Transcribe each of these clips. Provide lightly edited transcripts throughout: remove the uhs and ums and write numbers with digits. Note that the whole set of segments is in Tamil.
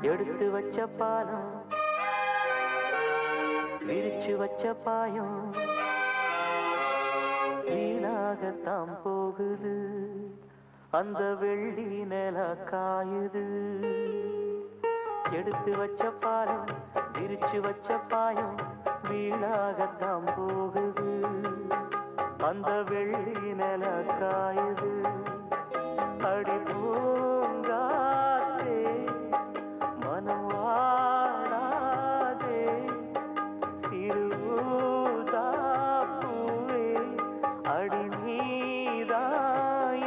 எடுத்து வச்ச பாலம் விரிச்சு வச்ச பாயம் வீணாகத்தான் போகுது அந்த வெள்ளி நில காயுது எடுத்து வச்ச பாலம் விரிச்சு வச்ச பாயம் வீணாகத்தான் போகுது அந்த வெள்ளி நில காயுது அடி பூங்காத்தே மனம் வாடாதே திருவுதாப்பூவே அடி நீதான்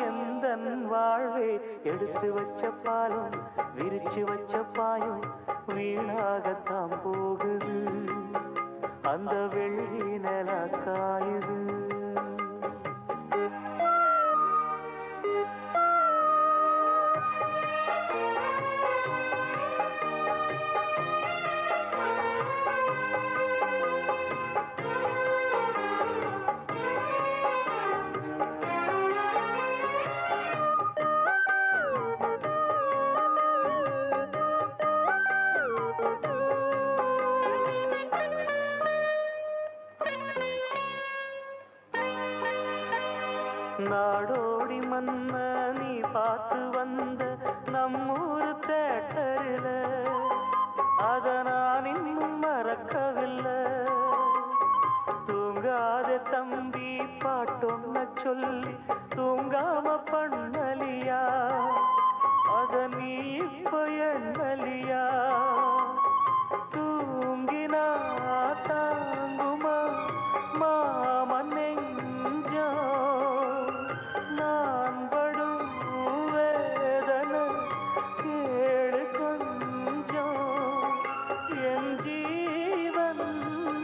எந்தன் வாழ்வே எடுத்து வச்ச பாலம் விரிச்சு வச்ச பாயம் வீணாகத்தான் போகுது அந்த வெள்ளி நில காயுது நாடோடி மன்ன நீ பார்த்து வந்த நம்மூர் தேட்டரில் அத நான் இன்னும் மறக்கவில்லை தூங்காத தம்பி பாட்டொன்ன சொல்லி தூங்காம பண்ணலியா அத நீ இப்ப எண்ணலியா தூங்கினா தாங்குமா மாமன் நெஞ்சோ நான் படும் வேதனை கேளு கொஞ்சம் என் ஜீவன்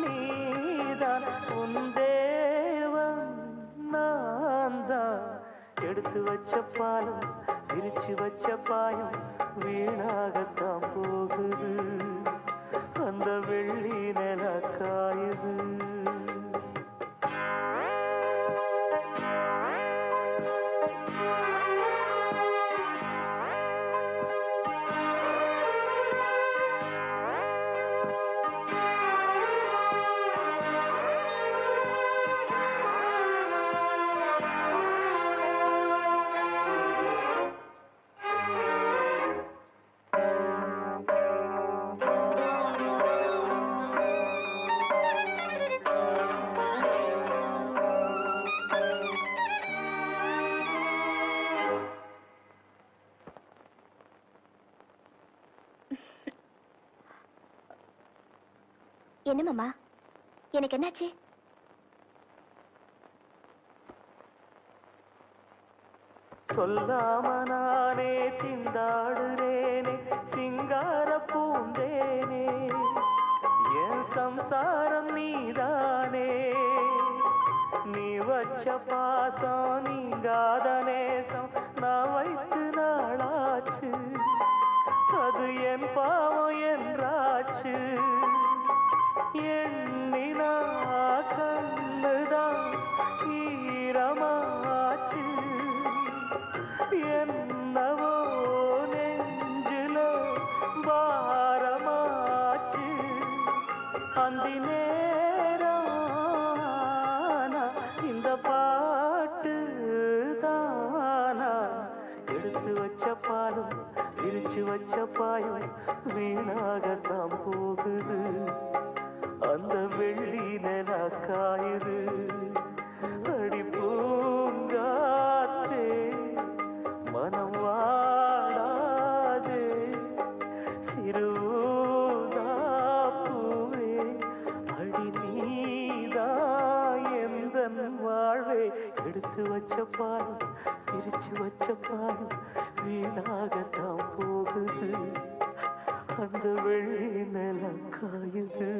நீதான் உன் தேவன் நான் தான் எடுத்து வச்ச பாலம் விரிச்சு வச்ச பாயம் வீணாகத்தான் போகுது அந்த வெள்ளி நில காயுது என்ன மாமா எனக்கு என்னாச்சு சொல்லாம நானே திண்டாடுறேனே சிங்கார பூந்தேனே என் சம்சாரம் நீதானே நீ வச்ச பாசம் நீங்காத நேசம் நான் வைத்து நாளாச்சு அது என் பாவம் என்றாச்சு எண்ணினா கண்ணுதான் ஈரமாச்சு என்னவோ நெஞ்சில பாரமாச்சு அந்தி நேரானா இந்த பாட்டு தானா எடுத்து வச்ச பாலும் விரிச்சு வச்ச பாயும் வீணாகத்தான் போகுது அந்த வெள்ளி நில காயுது அடி பூங்காத்தே மனம் வாடாதே சிறுதாப்பூவே அடி நீதா எந்தன் வாழ்வே எடுத்து வச்ச பாலும் பிரிச்சு வச்ச பாலும் வீணாகத்தான் போகுது அந்த வெள்ளி நில காயுது